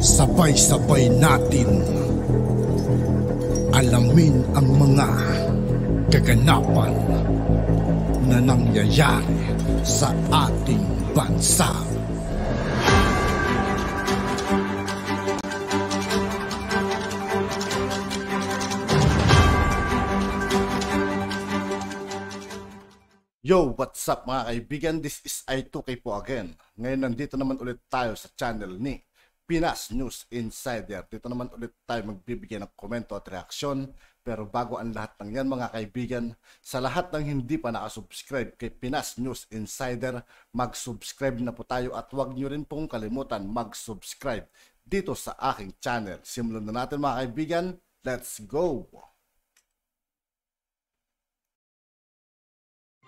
Sabay-sabay natin alamin ang mga kaganapan na nangyayari sa ating bansa. Yo, what's up mga kaibigan? This is I2K po again. Ngayon nandito naman ulit tayo sa channel ni Pinas News Insider. Dito naman ulit tayo magbibigay ng komento at reaksyon. Pero bago ang lahat ng yan mga kaibigan, sa lahat ng hindi pa nakasubscribe kay Pinas News Insider, mag-subscribe na po tayo at huwag nyo rin pong kalimutan mag-subscribe dito sa aking channel. Simulan na natin mga kaibigan. Let's go!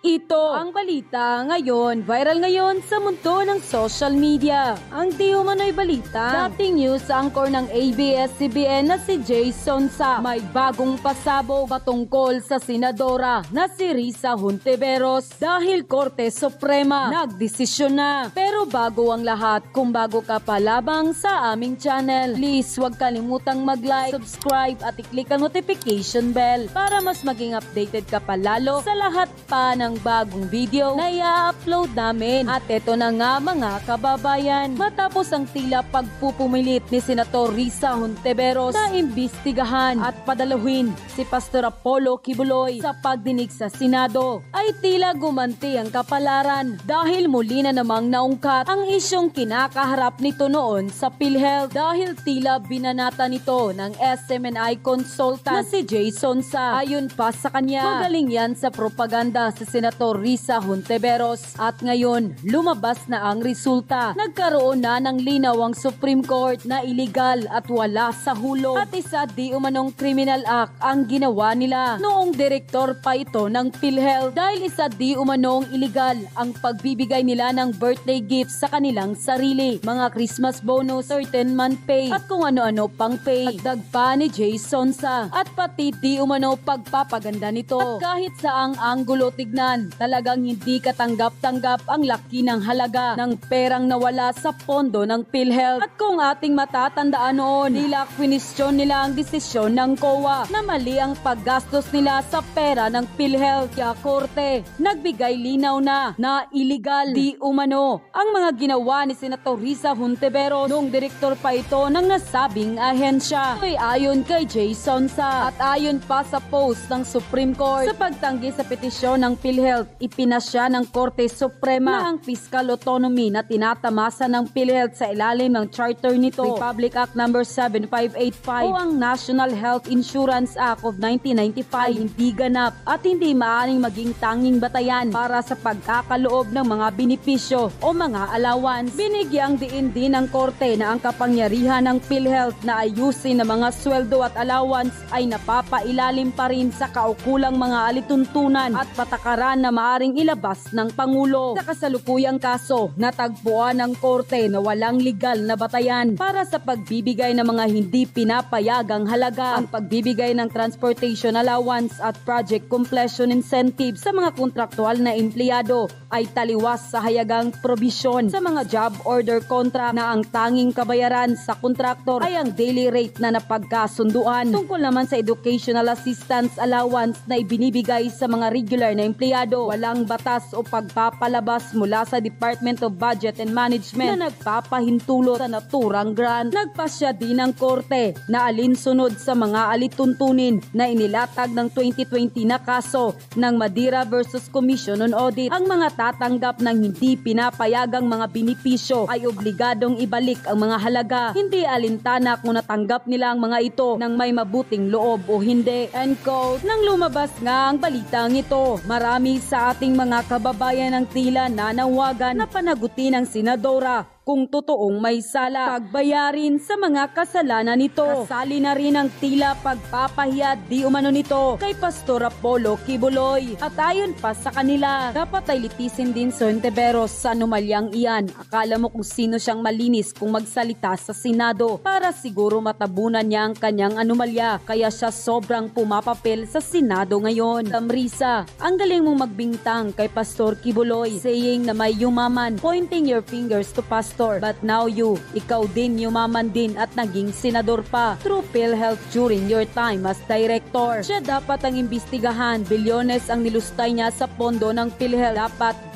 Ito ang balita ngayon, viral ngayon sa mundo ng social media. Ang di umano'y balita, dating news anchor ng ABS-CBN na si Jay Sonsa may bagong pasabog patungkol sa senadora na si Risa Hontiveros dahil Korte Suprema nagdesisyon na. Pero bago ang lahat, kung bago ka pa labang sa aming channel, please huwag kalimutang mag-like, subscribe at i-click ang notification bell para mas maging updated ka pa lalo sa lahat pa ng bagong video na i-upload namin. At eto na nga mga kababayan, matapos ang tila pagpupumilit ni Senator Risa Hontiveros na imbestigahan at padaluhin si Pastor Apollo Kibuloy sa pagdinig sa Senado, ay tila gumanti ang kapalaran dahil muli na namang naungkat ang isyong kinakaharap nito noon sa PhilHealth dahil tila binanata nito ng SMNI consultant na si Jay Sonsa. Ayon pa sa kanya, magaling yan sa propaganda sa Senator Risa Hontiveros at ngayon lumabas na ang resulta. Nagkaroon na ng linaw ang Supreme Court na iligal at wala sa hulog at isa di umanong criminal act ang ginawa nila. Noong direktor pa ito ng PhilHealth dahil isa di umanong iligal ang pagbibigay nila ng birthday gifts sa kanilang sarili, mga Christmas bonus, certain month pay at kung ano-ano pang pay. At dagpa ni Jay Sonsa at pati di umano pagpapaganda nito. At kahit saang anggulo tignan, talagang hindi katanggap-tanggap ang laki ng halaga ng perang nawala sa pondo ng PhilHealth. At kung ating matatandaan noon, nila kwinisyon nila ang desisyon ng COA na mali ang paggastos nila sa pera ng PhilHealth. Kaya Korte nagbigay linaw na illegal di umano ang mga ginawa ni Senator Risa Hontiveros noong direktor pa ito ng nasabing ahensya. Ito'y ayon kay Jay Sonsa at ayon pa sa post ng Supreme Court sa pagtanggi sa petisyon ng PhilHealth, ipinasya ng Korte Suprema na ang fiscal autonomy na tinatamasa ng PhilHealth sa ilalim ng charter nito, Republic Act No. 7585 o ang National Health Insurance Act of 1995 ay hindi ganap at hindi maaaring maging tanging batayan para sa pagkakaloob ng mga benepisyo o mga allowance. Binigyang diin din ng Korte na ang kapangyarihan ng PhilHealth na ayusin ng mga sweldo at allowance ay napapailalim pa rin sa kaukulang mga alituntunan at patakaran na maaring ilabas ng Pangulo. Sa kasalukuyang kaso, natagpuan ng Korte na walang legal na batayan para sa pagbibigay ng mga hindi pinapayagang halaga. Ang pagbibigay ng transportation allowance at project completion incentive sa mga kontraktual na empleyado ay taliwas sa hayagang probisyon sa mga job order contract na ang tanging kabayaran sa kontraktor ay ang daily rate na napagkasunduan. Tungkol naman sa educational assistance allowance na ibinibigay sa mga regular na empleyado, walang batas o pagpapalabas mula sa Department of Budget and Management na nagpapahintulot sa naturang grant. Nagpasya din ng Korte na alinsunod sa mga alituntunin na inilatag ng 2020 na kaso ng Madira versus Commission on Audit. Ang mga tatanggap ng hindi pinapayagang mga benepisyo ay obligadong ibalik ang mga halaga, hindi alintana kung natanggap nila ang mga ito ng may mabuting loob o hindi. End quote. Nang lumabas nga ang balitang ito, marami sa ating mga kababayan ang tila nanawagan na panagutin ang senadora kung totoong may sala, pagbayarin sa mga kasalanan nito. Kasali na rin ang tila pagpapahiya di umano nito kay Pastor Apollo Kibuloy. At ayon pa sa kanila, dapat ay litisin din si Hontiveros sa anomalyang iyan. Akala mo kung sino siyang malinis kung magsalita sa Senado para siguro matabunan niya ang kanyang anomalya, kaya siya sobrang pumapapel sa Senado ngayon. Risa, ang galing mong magbintang kay Pastor Kibuloy, saying na may yumaman, pointing your fingers to Pastor pastor. But now ikaw din yumaman din at naging senador pa through PhilHealth during your time as director. Siya dapat ang imbestigahan. Bilyones ang nilustay niya sa pondo ng PhilHealth.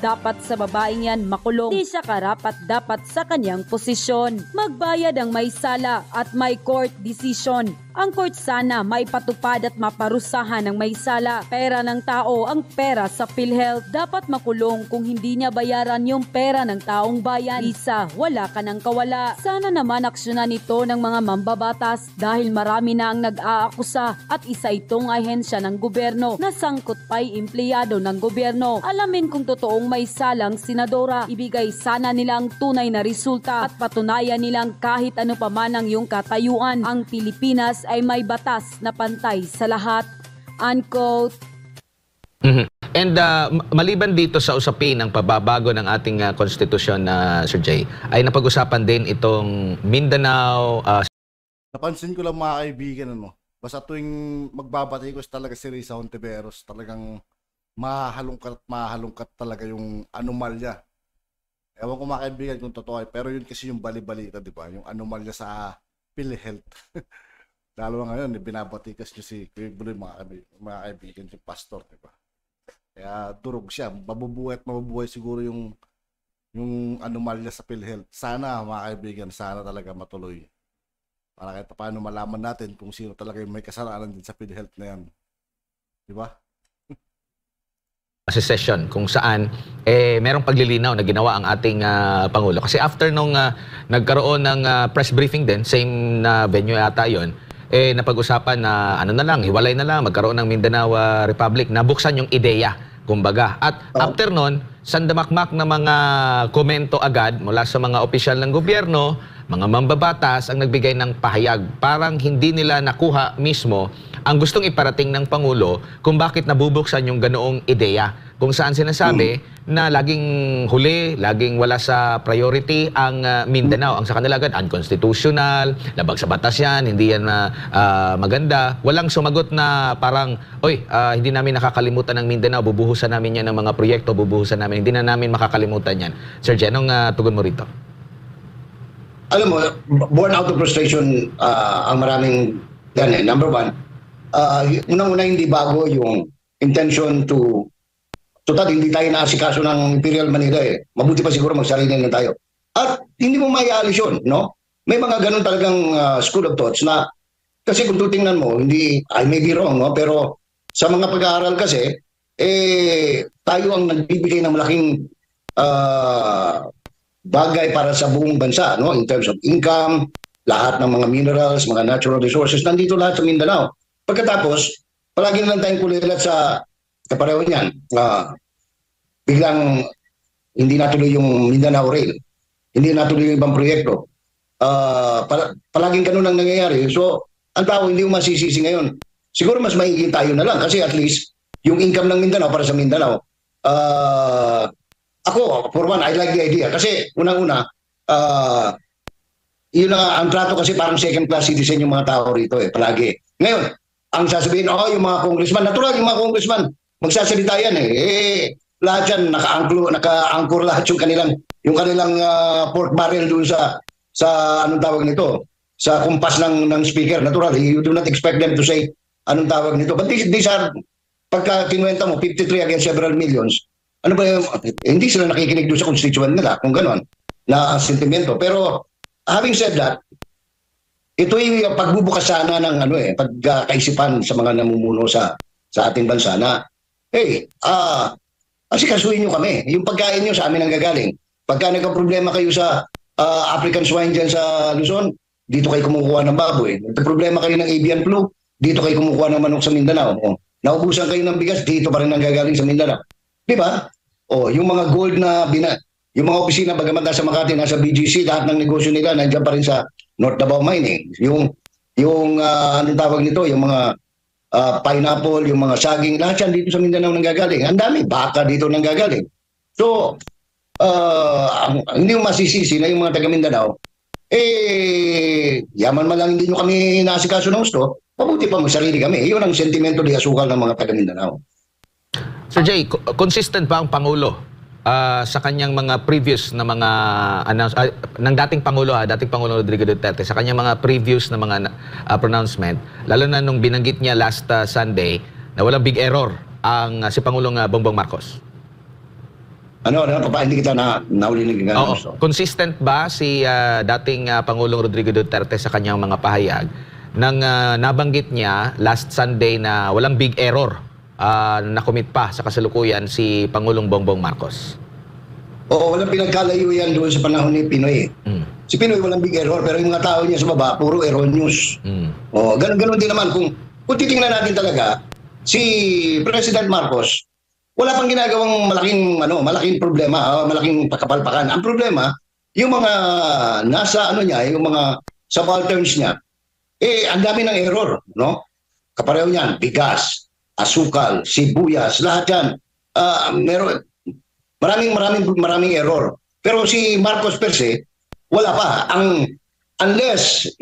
Dapat sa babaeng yan makulong. Di siya karapat-dapat sa kanyang posisyon. Magbayad ang may sala at may court decision. Ang court sana may patupad at maparusahan ng may sala. Pera ng tao ang pera sa PhilHealth. Dapat makulong kung hindi niya bayaran yung pera ng taong bayan. Isa, wala ka ng kawala. Sana naman aksyonan nito ng mga mambabatas dahil marami na ang nag-aakusa at isa itong ahensya ng gobyerno na sangkot pa'y empleyado ng gobyerno. Alamin kung totoong may salang senadora. Ibigay sana nila ang tunay na resulta at patunayan nilang kahit ano pa man ang iyong katayuan, ang Pilipinas ay may batas na pantay sa lahat. Unquote. And maliban dito sa usapin ng pababago ng ating konstitusyon na Sir Jay, ay napag-usapan din itong Mindanao. Napansin ko lang mga kaibigan, basta tuwing magbabatikos talaga si Risa Hontiveros, talagang mahalungkat talaga yung anomalya. Ewan ko mga kaibigan kung totoo, pero yun kasi yung bali-balita, di ba? Yung anomalya sa PhilHealth. Lalo ngayon, binabatikas nyo si Kuya Buloy, mga kaibigan, yung pastor, di ba? Kaya durog siya. Mabubuhay siguro yung anomalya sa PhilHealth. Sana, mga kaibigan, sana talaga matuloy. Para kahit paano malaman natin kung sino talaga yung may kasalanan din sa PhilHealth na yan. Di ba? Session kung saan merong paglilinaw na ginawa ang ating Pangulo. Kasi after nung nagkaroon ng press briefing din, same na venue yata yun, napag-usapan na ano na lang, hiwalay na lang, magkaroon ng Mindanao Republic, nabuksan yung ideya, kumbaga. At after nun, sandamakmak na mga komento agad mula sa mga opisyal ng gobyerno, mga mambabatas ang nagbigay ng pahayag. Parang hindi nila nakuha mismo ang gustong iparating ng Pangulo kung bakit nabubuksan yung ganoong ideya. Kung saan sinasabi na laging huli, laging wala sa priority ang Mindanao. Ang sa kanila agad, unconstitutional, labag sa batas yan, hindi yan maganda. Walang sumagot na parang, hindi namin nakakalimutan ng Mindanao, bubuhusan namin yan ng mga proyekto, bubuhusan namin, hindi na namin makakalimutan yan. Sir Jen, anong tugon mo rito? Alam mo, born out of frustration ang maraming yan. Number one, unang-una hindi bago yung intention to hindi tayo naasikaso ng Imperial Manila Mabuti pa siguro magsarili na tayo. At hindi mo maialis yun, no? May mga ganun talagang school of thoughts na kasi kung tutingnan mo, I may be wrong, no? Pero sa mga pag-aaral kasi, tayo ang nagbibigay ng malaking bagay para sa buong bansa, no? In terms of income, lahat ng mga minerals, mga natural resources, nandito lahat sa Mindanao. Pagkatapos, palagi na lang tayong kulilat sa kapareho niyan. Biglang hindi natuloy yung Mindanao Rail. Hindi natuloy yung ibang proyekto. Palaging ganun ang nangyayari. So, ang tao hindi mo masisisi ngayon. Siguro mas maiging tayo na lang kasi at least yung income ng Mindanao para sa Mindanao. Ako, for one, I like the idea. Kasi unang-una, yun ang trato kasi parang second-class citizen yung mga tao rito palagi. Ngayon, ang sasabihin, yung mga congressman, natural yung mga congressman, magsasalita yan lahat yan, naka-anchor lahat yung kanilang pork barrel dun sa anong tawag nito, sa kumpas ng speaker. Natural, you do not expect them to say anong tawag nito. But these are, pagka kinuwenta mo, 53 against several millions, ano ba yung, hindi sila nakikinig doon sa constituent nila, kung gano'n, na sentimento. Pero, having said that, ito yung pagbubukas sana ng pagkaisipan sa mga namumuno sa ating bansa na, asikasuhin nyo kami. Yung pagkain nyo sa amin ang gagaling. Pagka nagka-problema kayo sa African swine dyan sa Luzon, dito kayo kumukuha ng baboy. Nagka-problema kayo ng avian flu, dito kayo kumukuha ng manok sa Mindanao. Naubusan kayo ng bigas, dito pa rin ang gagaling sa Mindanao. Di ba? Yung mga gold na yung mga opisina, bagamat nasa Makati, nasa BGC, lahat ng negosyo nila, nandiyan pa rin sa North Davao Mining. Yung anong tawag nito, yung mga pineapple, yung mga saging, lahat yan dito sa Mindanao nanggagaling. Ang dami, baka dito nanggagaling. So, hindi mo masisisi na yung mga taga Mindanao, yaman man lang hindi nyo kami naasikaso ng gusto, mabuti pa magsarili kami. Iyon ang sentimento di asukal ng mga taga Mindanao. Sir Jay, consistent ba ang Pangulo sa kanyang mga previous na mga ng dating Pangulo, dating Pangulong Rodrigo Duterte, sa kanyang mga previous na mga pronouncement, lalo na nung binanggit niya last Sunday na walang big error ang si Pangulong Bongbong Marcos. Hindi kita naulinig ng Oo. Consistent ba si dating Pangulong Rodrigo Duterte sa kanyang mga pahayag nang nabanggit niya last Sunday na walang big error na-commit pa sa kasalukuyan si Pangulong Bongbong Marcos? Oo, walang pinagkalayo yan doon sa panahon ni Pinoy. Si Pinoy walang big error, pero yung mga tao niya sa baba, puro erroneous. Ganun din naman. Kung titingnan natin talaga, si President Marcos, wala pang ginagawang malaking problema, malaking pagkapalpakan. Ang problema, yung mga nasa yung mga subalterns niya, ang dami ng error, no? Kapareho niyan, bigas, asukal, sibuyas, lahat yan. Meron maraming error. Pero si Marcos per se, wala pa. Unless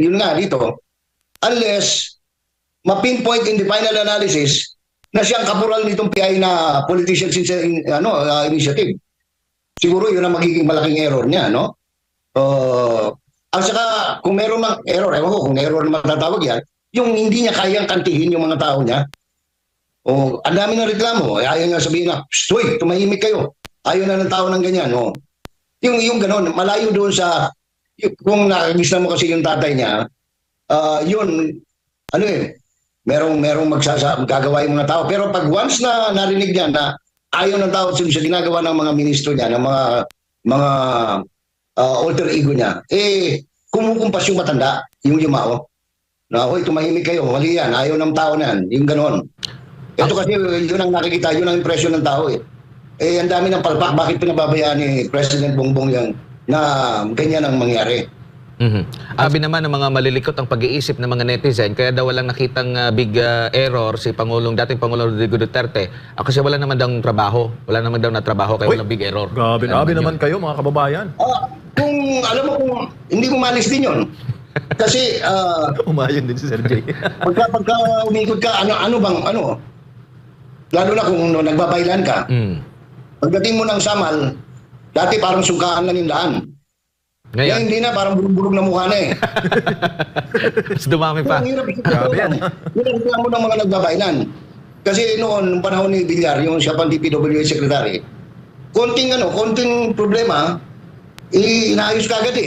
ma-pinpoint in the final analysis na siyang kapural nitong PI na politician initiative. Siguro yun ang magiging malaking error niya, no? Ang saka, kung meron ng error, ewan ko kung error na matatawag yan, yung hindi niya kayang kantihin yung mga tao niya. Ang dami ng reklamo, ayaw niya sabihin na, "Stoy, tumahimik kayo." Ayaw na ng tao ng ganyan, no? Yung gano'n, malayo doon sa, kung nakagisa mo kasi yung tatay niya, merong magagawa yung mga tao. Pero pag once na narinig niya na ayaw ng tao sa ginagawa ng mga ministro niya, ng mga alter ego niya, kumukumpas yung matanda, yung yumao. Na, "Hoy, tumahimik kayo, mali yan, ayaw ng tao na yan." Yung gano'n. Ito kasi yun ang nakikita, yun ang impression ng tao ang dami ng palpak, bakit pinababayaan ni President Bongbong yan na ganyan ang mangyari? Sabi naman ng mga malilikot ang pag-iisip ng mga netizen, kaya daw walang nakitang big error si dating Pangulong Rodrigo Duterte. Kasi wala naman daw trabaho. Wala naman daw na trabaho, kaya walang big error. Grabe naman kayo, mga kababayan. Kung hindi mo malis din yun. Kasi, Umayon din si Sir Jay. pagka umikot ka, lalo na kung nagbabaylan ka, pagdating mo ng Samal, dati parang sungkaan lang yung daan. Ngayon hindi na, parang burug-burug na mukha na Mas dumami pa. Ang hirap mo ng mga nagbabaylan. Kasi nung panahon ni Villar, yung siya pang DPWH Secretary, konting problema, inaayos ka agad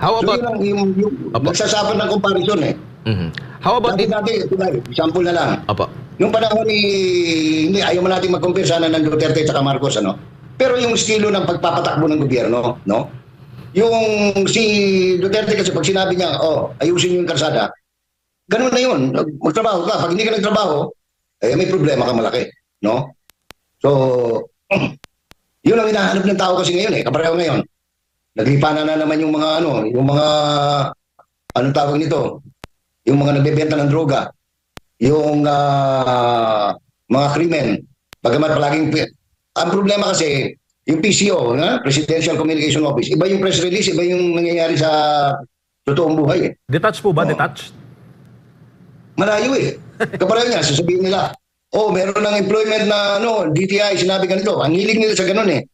How about... So yung nagsasapan ng comparison How about Dati, example na lang. Opo. Nung panahon hindi, ayaw mo natin mag-compare sana ng Duterte at Marcos, Pero yung estilo ng pagpapatakbo ng gobyerno, no? Yung si Duterte kasi pag sinabi niya, ayusin yung kalsada, ganun na yun. Magtrabaho ka. Pag hindi ka nagtrabaho, may problema ka malaki, no? So, yun ang hinahanap ng tao kasi ngayon kapareho ngayon. Naglipanan na naman yung mga anong tawag nito? Yung mga nagbebenta ng droga, yung mga krimen, bagamat palaging, ang problema kasi, yung PCO, Presidential Communication Office, iba yung press release, iba yung nangyayari sa totoong buhay. Detached po ba? Detached? Malayo Kapareho niya, sasabihin nila, meron ng employment na DTI, sinabi ganito, ang hilig nila sa ganun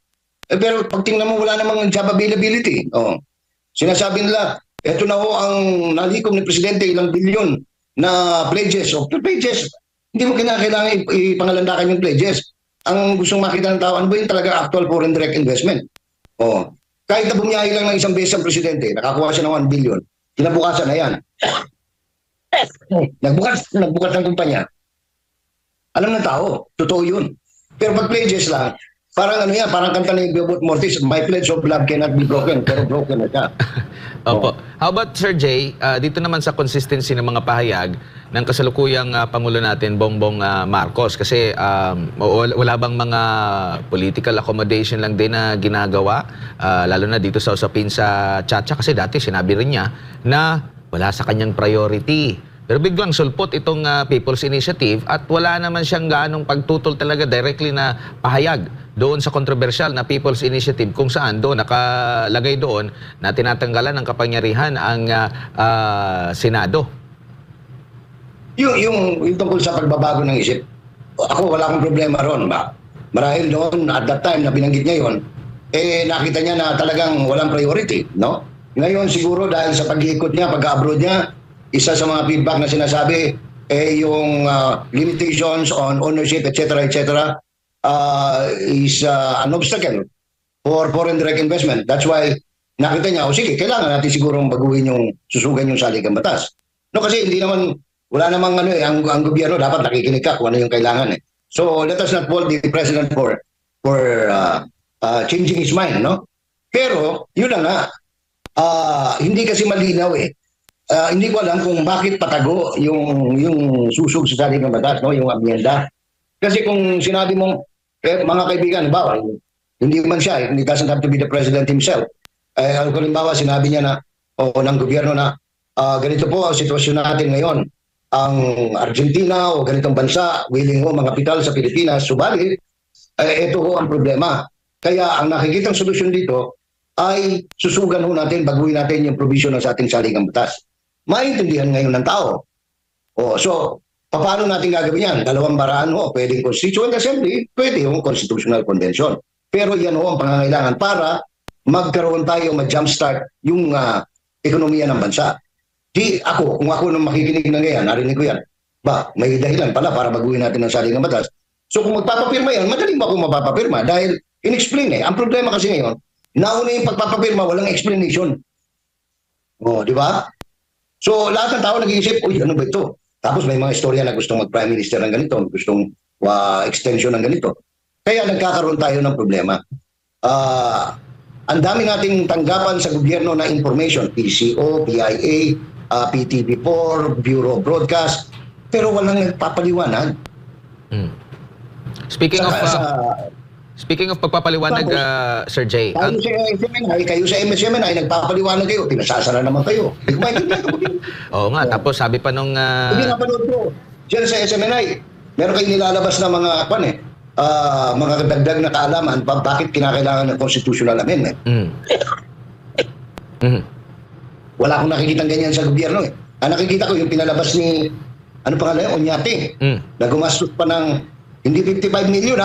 pero pag tingnan mo, wala namang job availability. Sinasabi nila, eto na ang nalikom ni Presidente, ilang bilyon na pledges. Pledges, hindi mo kailangan ipangalandakan yung pledges. Ang gustong makita ng tao, ano ba yung talaga actual foreign direct investment? Kahit na bumiyahe lang ng isang beses ang Presidente, nakakuha siya ng 1 billion, kinabukasan na yan. Nagbukas ng kumpanya. Alam ng tao, totoo yun. Pero pag pledges lang, parang parang kanta ni Bobot Mortis, "My pledge of love cannot be broken," pero broken na siya. Opo. How about Sir Jay, dito naman sa consistency ng mga pahayag ng kasalukuyang Pangulo natin, Bongbong Marcos, kasi wala bang mga political accommodation lang din na ginagawa, lalo na dito sa usapin sa Chacha, kasi dati sinabi rin niya na wala sa kanyang priority. Pero biglang sulpot itong People's Initiative at wala naman siyang gaanong pagtutol talaga directly na pahayag doon sa controversial na People's Initiative kung saan doon nakalagay doon na tinatanggalan ng kapangyarihan ang Senado. Yung tungkol sa pagbabago ng isip, ako wala akong problema ron. marahil noon at that time na binanggit niya yon, nakita niya na talagang walang priority, no? Ngayon siguro dahil sa pag-iikot niya, pag-abroad niya, isa sa mga feedback na sinasabi yung limitations on ownership, etc., is an obstacle for foreign direct investment. That's why nakita niya, sige, kailangan natin sigurong baguhin susugan yung saligang batas. No, kasi hindi naman, wala namang ang gobyerno dapat nakikinig ka kung ano yung kailangan. So let us not fault the president for changing his mind, no? Pero yun na nga, hindi kasi malinaw hindi ko alam kung bakit patago yung susog sa saligang batas, no, yung amyenda. Kasi kung sinabi mong mga kaibigan, bawa, hindi man siya, it doesn't have to be the president himself. Halimbawa, sinabi niya na ng gobyerno na ganito po ang sitwasyon natin ngayon. Ang Argentina o ganitong bansa willing ho mga kapital sa Pilipinas, subalit ito ho ang problema. Kaya ang nakikitang solusyon dito ay susugan ho natin, baguhin natin yung provision ng sa ating saligang batas. Maintindihan ngayon ng tao. So, paano natin gagawin yan? Dalawang baraan ho, pwedeng Constituent Assembly, pwede yung Constitutional Convention. Pero yan ho ang pangangailangan para magkaroon tayo, mag-jumpstart yung ekonomiya ng bansa. Kung ako nang makikinig na ngayon, narinig ko yan, may dahilan pala para baguhin natin ang saligang batas. So kung magpapapirma yan, madaling ba kung mapapapirma? Dahil in-explain Ang problema kasi ngayon, nauna yung pagpapapirma, walang explanation. Di ba? So lahat ng tao nag-iisip, uy, ano ba ito? Tapos may mga istorya na gustong mag-prime minister ng ganito, gustong extension ng ganito. Kaya nagkakaroon tayo ng problema. Ang dami nating tanggapan sa gobyerno na information, PCO, PIA, PTV4, Bureau of Broadcast, pero walang nagpapaliwanag. Speaking of pagpapaliwanag, Sir Jay. Kayo sa MSMNI, nagpapaliwanag kayo, pinasasara naman kayo. Oo nga, tapos sabi pa nung... Hindi napanood ko. Diyan sa SMNI, meron kayong nilalabas na mga mga dagdag na kaalaman bakit kinakailangan ng constitutional amendment. Wala akong nakikitang ganyan sa gobyerno. Ang nakikita ko yung pinalabas ni Oñate, na gumastos pa ng hindi 55 million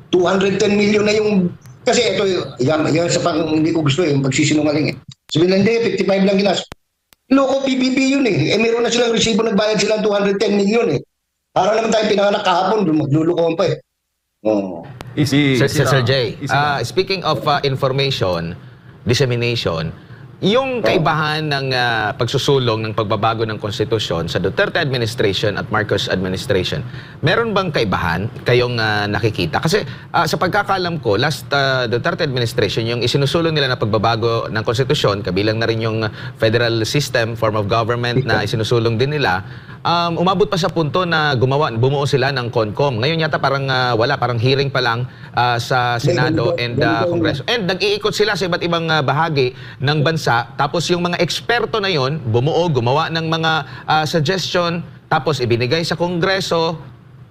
210 million na yung, kasi ito yan sa hindi ko gusto yung pagsisinungaling sabihin lang, hindi 55 lang ginas. Loko, PPP yun meron na silang resibo, nagbayad silang 210 million para naman tayo pinanganak kahapon, maglulukohan pa Sir Jay, speaking of information, dissemination, yung kaibahan ng pagsusulong ng pagbabago ng konstitusyon sa Duterte administration at Marcos administration, meron bang kaibahan kayong nakikita? Kasi sa pagkakalam ko, last Duterte administration, yung isinusulong nila na pagbabago ng konstitusyon, kabilang na rin yung federal system, form of government na isinusulong din nila, umabot pa sa punto na bumuo sila ng CONCOM. Ngayon yata parang parang hearing pa lang sa Senado and Kongreso. And nag-iikot sila sa iba't ibang bahagi ng bansa. Tapos yung mga eksperto na yon gumawa ng mga suggestion, tapos ibinigay sa Kongreso,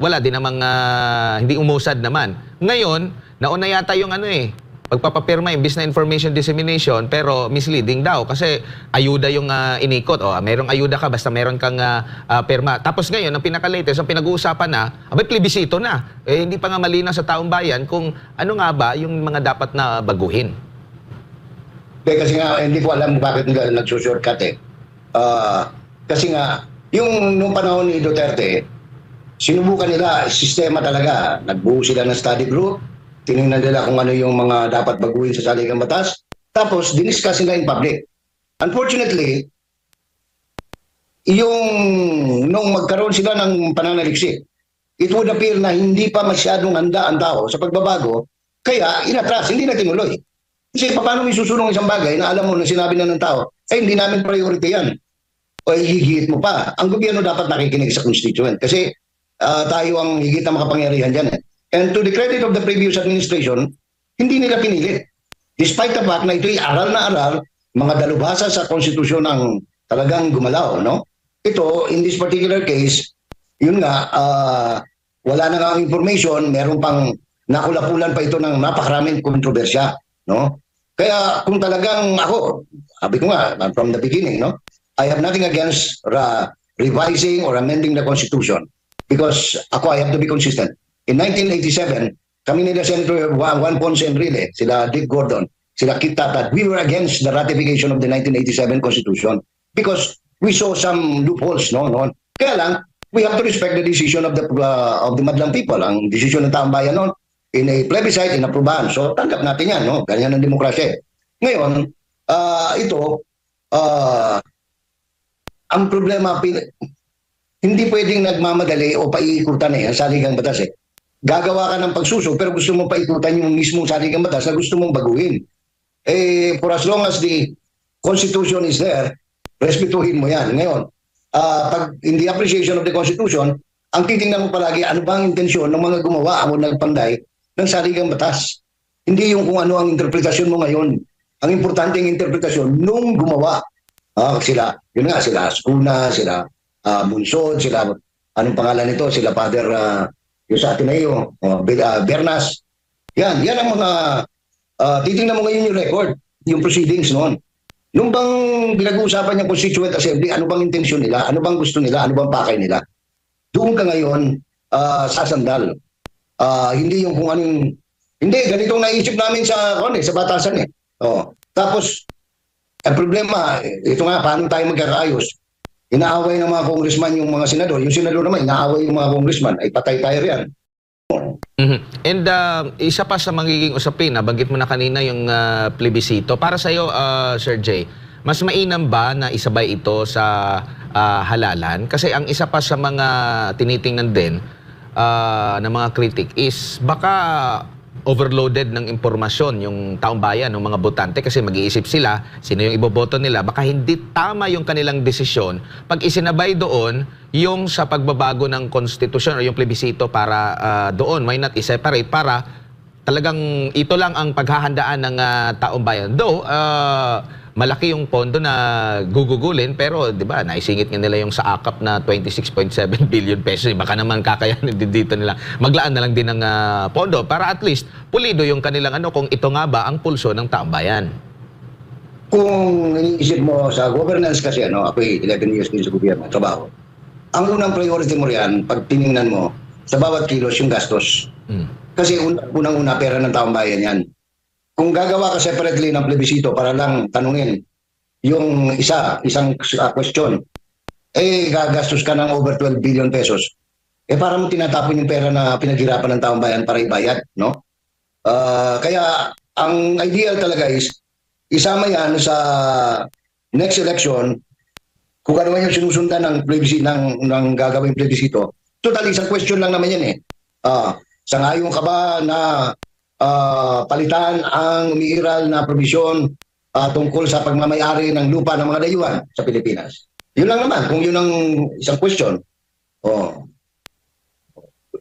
wala din namang hindi umusad naman. Ngayon, nauna yata yung pagpapapirma, imbis na information dissemination, pero misleading daw kasi ayuda yung inikot. Merong ayuda ka basta meron kang pirma. Tapos ngayon, ang pinaka-latest, ang pinag-uusapan na, plebisito na. Hindi pa nga malinaw sa taong bayan kung ano nga ba yung mga dapat na baguhin. Kasi nga, hindi ko alam bakit nagsushortcut kasi nga, nung panahon ni Duterte, sinubukan nila, sistema talaga. Nagbuo sila ng study group, tinignan nila kung ano yung mga dapat baguhin sa saligang batas, tapos diniscuss nila in public. Unfortunately, nung magkaroon sila ng pananaliksik, it would appear na hindi pa masyadong handa ang tao sa pagbabago, kaya inatras, hindi na tinuloy. Kasi paano may susunong isang bagay na alam mo na sinabi na ng tao, hindi namin priority yan. O higit mo pa. Ang gobyerno dapat nakikinig sa constituent kasi tayo ang higit na makapangyarihan dyan. And to the credit of the previous administration, hindi nila pinilit. Despite the fact na ito'y aral na aral, mga dalubhasa sa konstitusyon ang talagang gumalaw. No? Ito, in this particular case, yun nga, wala na nga information, meron pang nakulapulan pa ito ng napakaraming kontrobersya. No? Kaya kung talagang ako, sabi ko nga, from the beginning, no? I have nothing against revising or amending the Constitution because ako, I have to be consistent. In 1987, kami nila Senator Juan Ponce Enrile, sila Dick Gordon, sila Kit Tatad, we were against the ratification of the 1987 Constitution because we saw some loopholes, no? Kaya lang, we have to respect the decision of the Madlang people, ang decision ng taong bayan noon, in a plebiscite, inaprubahan. So, tanggap natin yan, no? Ganyan ang demokrasya. Ngayon, ito, ang problema, hindi pwedeng nagmamadali o paiikutan ang saligang batas eh. Gagawa ka ng pagsuso pero gusto mong paikutan yung mismong saligang batas na gusto mong baguhin. For as long as the Constitution is there, respetuhin mo yan. Ngayon, pag in the appreciation of the Constitution, ang titingnan mo palagi ano bang intensyon ng mga gumawa o nagpanday ng saligang batas. Hindi yung kung ano ang interpretasyon mo ngayon. Ang importante ang interpretasyon nung gumawa. Sila, yun nga, sila Ascuna, sila Bunsod, sila, anong pangalan nito, sila Father yung sa Ateneo, Bernas. Yan ang mga, titingnan mo ngayon yung record, yung proceedings noon. Nung bang pinag-uusapan yung Constituent Assembly, ano bang intensyon nila, ano bang gusto nila, ano bang pakay nila? Doon ka ngayon sasandal. Hindi yung kung anong, hindi, ganitong naisip namin sa batasan eh. Tapos, ang problema, ito nga, paano tayo magkakaayos? Inaaway ng mga congressman yung mga senador. Yung senador naman, inaaway yung mga congressman. Ay patay tayo riyan. And isa pa sa magiging usapin, banggit mo na kanina yung plebisito. Para sa iyo, Sir Jay, mas mainam ba na isabay ito sa halalan? Kasi ang isa pa sa mga tinitingnan din ng mga critic is baka overloaded ng impormasyon yung taong bayan, ng mga botante kasi mag-iisip sila, sino yung iboboto nila, baka hindi tama yung kanilang desisyon pag isinabay doon yung sa pagbabago ng konstitusyon o yung plebisito para doon, why not i-separate para talagang ito lang ang paghahandaan ng taong bayan. Though, malaki yung pondo na gugugulin pero 'di ba naisingit nga nila yung sa AKAP na 26.7 billion pesos, baka naman kakayanin din dito nila maglaan na lang din ng pondo para at least pulido yung kanilang kung ito nga ba ang pulso ng taong bayan. Kung iniisip mo sa governance kasi ako 11 years din sa gobyerno trabaho, ang unang priority mo riyan pag tiningnan mo sa bawat kilos yung gastos. Kasi unang-una pera ng taong bayan yan. Kung gagawa ka separately ng plebisito para lang tanungin yung isang question, gagastos ka ng over 12 billion pesos. Para mo tinatapon yung pera na pinaghirapan ng taong bayan para ibayad, no? Kaya ang ideal talaga is isama yan sa next election kung ano man yung sinusundan ng plebisito ng gagawing plebisito. Totally isang question lang naman yan eh. Sangayon ka ba na palitan ang umiiral na probisyon tungkol sa pagmamayari ng lupa ng mga dayuhan sa Pilipinas? Yun lang naman, kung yun ang isang question.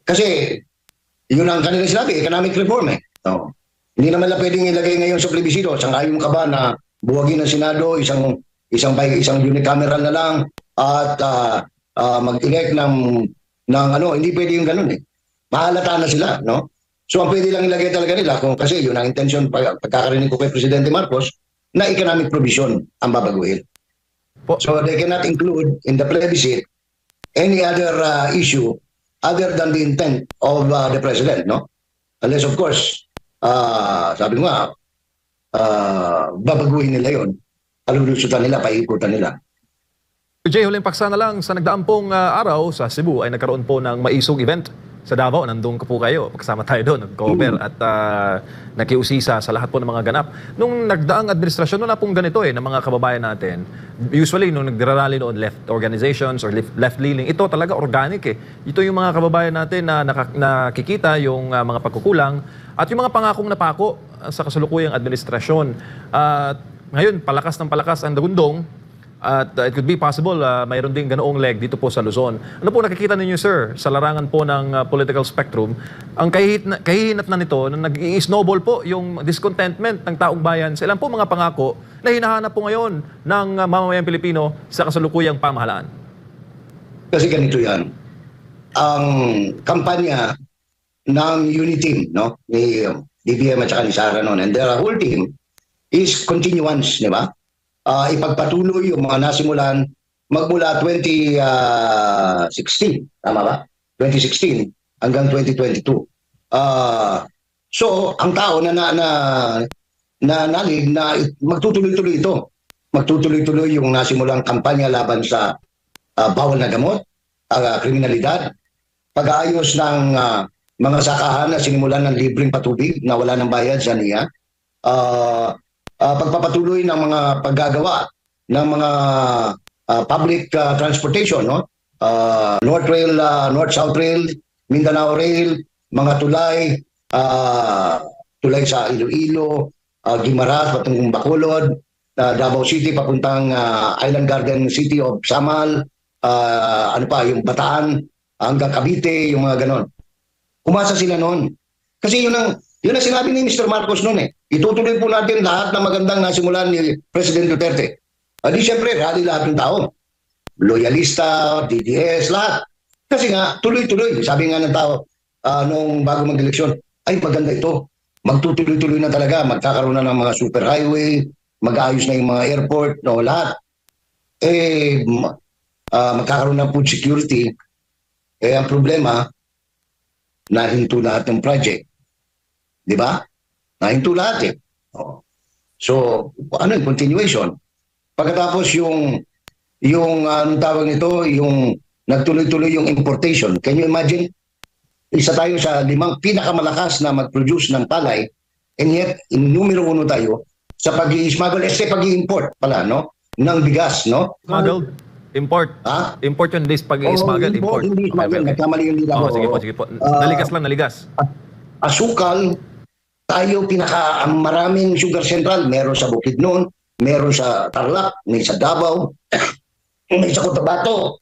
Kasi yun ang kanila sinabi, economic reform eh. Hindi naman lang pwedeng ilagay ngayon sa plebisito. Sangayon ka ba na buwagin ng Senado, isang unicameral na lang at mag-elect ng hindi pwede yung ganun eh. Mahalata na sila, no? So ang pwede lang ilagay talaga nila kasi yun ang intention pagkakarinig ko kay Presidente Marcos na economic provision ang babaguhin. So they cannot include in the plebiscite any other issue other than the intent of the President, no? Unless of course, sabi ko nga, babaguhin nila yun, palulusutan nila, paikutan nila. Jay, huling paksa na lang, sa nagdaang pong araw sa Cebu ay nagkaroon po ng maisog event sa Davao. Nandun ka po kayo, kasama tayo doon, nag-cover at nakiusisa sa lahat po ng mga ganap. Nung nagdaang administrasyon, wala pong ganito ng mga kababayan natin. Usually, nung nagdirarally noon, left organizations or left-leaning, ito talaga organic Ito yung mga kababayan natin na nakikita yung mga pagkukulang at yung mga pangakong napako sa kasalukuyang administrasyon. Ngayon, palakas ng palakas ang dagundong. At it could be possible mayroon din ganoong leg dito po sa Luzon. Ano po nakikita ninyo, sir, sa larangan po ng political spectrum, ang kahihinat na nito na nag-i-snowball po yung discontentment ng taong bayan sa ilang po mga pangako na hinahanap po ngayon ng mamamayang Pilipino sa kasalukuyang pamahalaan? Kasi ganito yan. Ang kampanya ng unity team, no? Ni DBM at saka ni Sara noon, and their whole team is continuance, di ba? Ipagpatuloy yung mga nasimulan magmula 2016, tama ba? 2016 hanggang 2022. So, ang tao nalig na magtutuloy-tuloy ito. Magtutuloy-tuloy yung nasimulang kampanya laban sa bawal na gamot, kriminalidad, pag-aayos ng mga sakahan na sinimulan ng libreng patubig na wala ng bayad sa niya, pagpapatuloy ng mga paggagawa ng mga public transportation, no? North Rail, North-South Rail, Mindanao Rail, mga tulay, tulay sa Iloilo, Guimaras, patungong Bacolod, Davao City, papuntang Island Garden City of Samal, yung Bataan, hanggang Cavite, yung mga ganon. Umasa sila noon. Kasi yun ang sinabi ni Mr. Marcos noon eh. Itutuloy po natin lahat ng magandang nasimulan ni President Duterte. Di siyempre, rally lahat ng tao. Loyalista, DDS, lahat. Kasi nga, tuloy-tuloy. Sabi nga ng tao, nung bago mag-eleksyon, ay maganda ito. Magtutuloy-tuloy na talaga. Magkakaroon na ng mga superhighway, mag-aayos na yung mga airport, no, lahat. Magkakaroon ng food security. Ang problema, nahinto lahat ng project. Di ba? Nahinto lahat eh. So, yung continuation? Pagkatapos yung anong tawag nito, yung nagtuloy-tuloy yung importation. Can you imagine? Isa tayo sa 5 pinakamalakas na mag-produce ng palay, and yet, numero 1 tayo sa pag-i-smuggle, pag-i-import pala, no? Ng bigas, no? Smuggled? Import? Ha? Import yun, this pag-i-smuggle, import. Hindi smuggle, nagkamali yung nila ko. Sige po. Naligas lang, naligas. Asukal, tayo maraming sugar central, meron sa Bukidnon, meron sa Tarlac, may sa Davao, may sa Cotabato,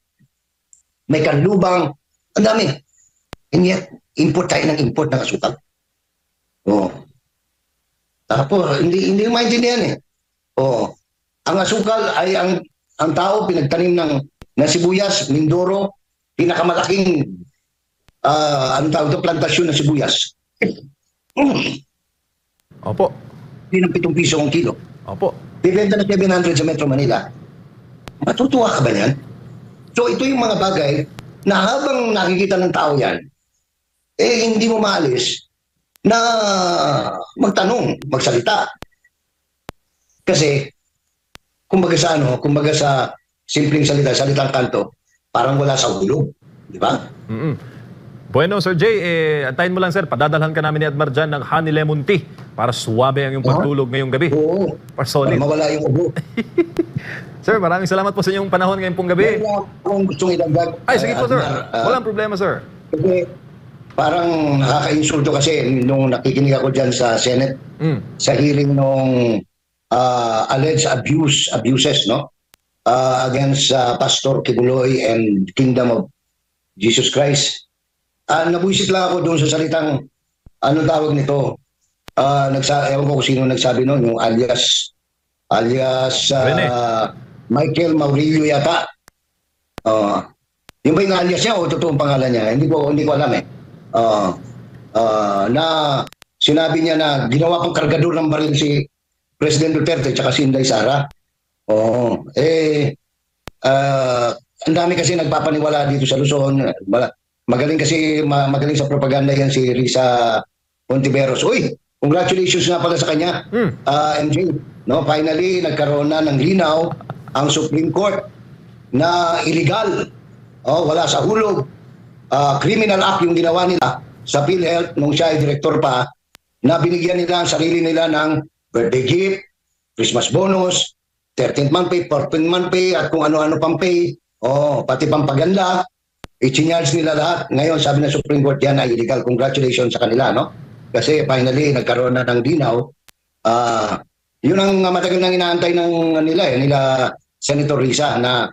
may Kanlubang, ang dami. And yet, import tayo ng asukal. Tapos, hindi maintindihan eh. Ang asukal ay ang tao pinagtanim ng sibuyas, Mindoro, pinakamalaking plantasyon ng sibuyas. Opo. Hindi ng 7 piso ang kilo. Opo. Bibenta na 700 sa Metro Manila. Matutuwa ka ba yan? So ito yung mga bagay na habang nakikita ng tao yan, hindi mo maalis na magtanong, magsalita. Kasi, kumbaga sa simpleng salitang kanto, parang wala sa hulog. Di ba? Bueno, Sir Jay, antayin mo lang, sir. Padadalhan ka namin ni Admar dyan ng honey lemon tea para suwabe ang iyong pagtulog ngayong gabi. Oo. Para solid. Para mawala yung ubo. Sir, maraming salamat po sa inyong panahon ngayong pong gabi. Kung gustong idagdag. Ay, sige po, sir. Walang problema, sir. Kasi parang nakaka-insulto kasi nung nakikinig ako dyan sa Senate, sa hearing nung alleged abuses, no? Against Pastor Kibuloy and Kingdom of Jesus Christ. Nabuisit lang ako doon sa salitang, tawag nito, ewan ko kung sino nagsabi noon, yung alias Michael Maurilio yata. Yung ba yung alias niya o totoong pangalan niya? Hindi ko alam eh. Na sinabi niya na ginawa pang kargador ng baril si President Duterte at si Inday Sara. Ang dami kasi nagpapaniwala dito sa Luzon. Magaling sa propaganda yan si Risa Hontiveros. Uy, congratulations nga pala sa kanya. MJ, no, finally nagkaroon na ng linaw ang Supreme Court na illegal. Wala sa hulog. Criminal act yung ginawa nila sa PhilHealth nung siya ay director pa, na binigyan nila ang sarili nila ng birthday gift, Christmas bonus, 13th month pay, 14th month pay, at kung ano-ano pang pay, pati pampaganda. I-charge nila lahat. Ngayon, sabi ng Supreme Court, yan ay illegal. Congratulations sa kanila, no? Kasi finally, nagkaroon na ng dinaw. Yun ang matagal nang inaantay nila Senator Risa na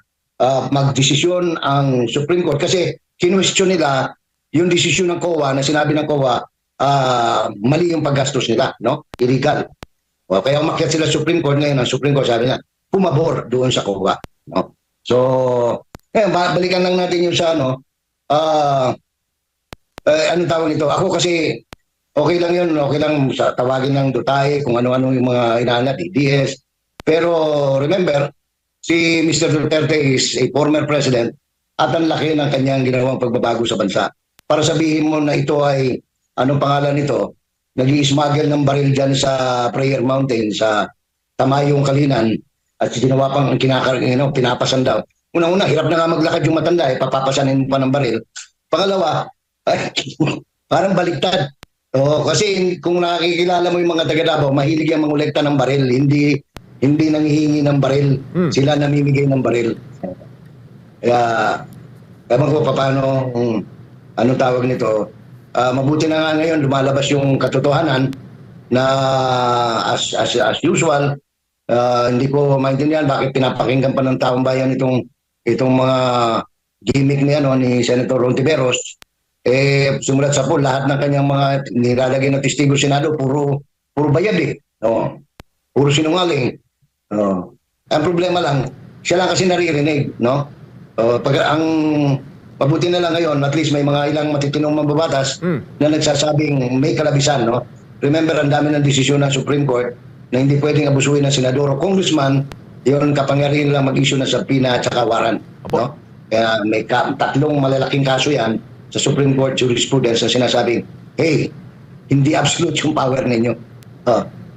magdesisyon ang Supreme Court. Kasi kinwestiyon nila yung desisyon ng COA na sinabi ng COA, mali yung paggastos nila, no? Illegal. Kaya umakyat sila Supreme Court ngayon. Ang Supreme Court sabi na, pumabor doon sa COA. No? So, balikan lang natin yung sa anong tawag nito? Ako kasi okay lang yun, okay lang sa tawagin ng Dutay, kung ano-ano yung mga inaanat, DDS. Pero remember, si Mr. Duterte is a former president at ang laki ng kanyang ginawang pagbabago sa bansa. Para sabihin mo na ito ay, anong pangalan nito, nag-i-smuggle ng baril dyan sa Prayer Mountain, sa Tamayong Kalinan, at ginawa pang pinapasan daw. Una-una, hirap na nga maglakad yung matanda, papapasanin mo pa ng baril. Pangalawa, ay, parang baliktad. Kasi kung nakikilala mo yung mga taga Davao, mahilig yung mangolekta ng baril, hindi nanghihingi ng baril, sila namimigay ng baril. Kaya, ewan ko paano, anong tawag nito, mabuti na nga ngayon, lumalabas yung katotohanan na as usual, hindi ko maintindihan bakit pinapakinggan pa ng taong bayan itong mga gimmick ni Senator Rontiveros. Sumulat sa pool, lahat ng kanyang mga nilalagay na testigo Senado, puro bayad puro sinungaling. Ang problema lang, siya lang kasi naririnig, no? Pag ang mabuti na lang ngayon, at least may mga ilang matitinong mambabatas na nagsasabing may kalabisan, no? Remember, ang dami ng desisyon ng Supreme Court na hindi pwedeng abusuin ng senador o congressman, yun kapangyarihan lang mag-issue ng subpoena at saka warrant, no? Kaya may tatlong malalaking kaso yan sa Supreme Court jurisprudence na sinasabing, hey, hindi absolute yung power ninyo.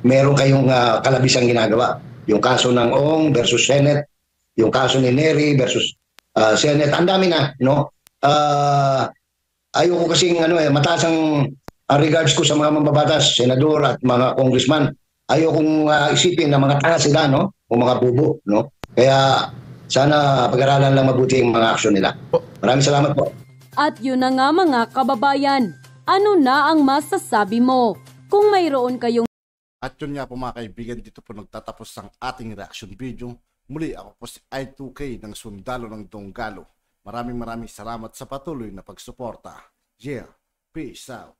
Meron kayong kalabisang ginagawa. Yung kaso ng Ong versus Senate, yung kaso ni Neri versus Senate, ang dami na, no? Ayoko kasing mataas ang regards ko sa mga mambabatas, senador at mga congressman. Ayokong isipin na mga tanga sila, no? O mga bubo, no? Kaya sana pag-aralan lang mabuti yung mga aksyon nila. Maraming salamat po. At yun na nga mga kababayan, ano na ang masasabi mo? Kung mayroon kayong At yun nga po mga kaibigan, dito po nagtatapos ang ating reaction video. Muli ako po si I2K ng Sundalo ng Donggalo. Maraming salamat sa patuloy na pagsuporta. Yeah, peace out.